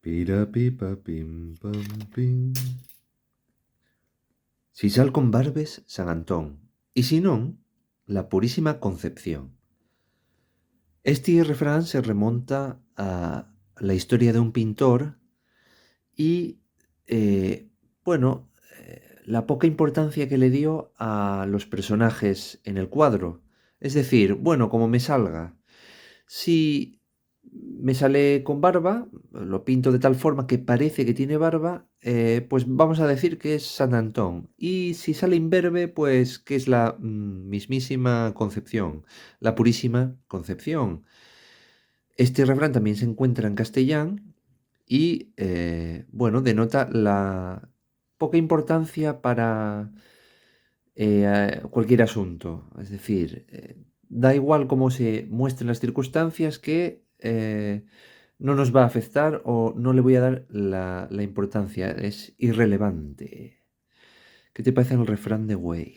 Pira pipa pim pam pim. Si sal con barbes, San Antón, y si non, la Purísima Concepción. Este refrán se remonta a la historia de un pintor y, bueno, la poca importancia que le dio a los personajes en el cuadro. Es decir, bueno, como me salga. Si me sale con barba, lo pinto de tal forma que parece que tiene barba, pues vamos a decir que es San Antón. Y si sale imberbe, pues que es la mismísima Concepción, la Purísima Concepción. Este refrán también se encuentra en castellán y, bueno, denota la poca importancia para cualquier asunto. Es decir, da igual cómo se muestren las circunstancias que no nos va a afectar o no le voy a dar la importancia. Es irrelevante. ¿Qué te parece el refrán de Güey?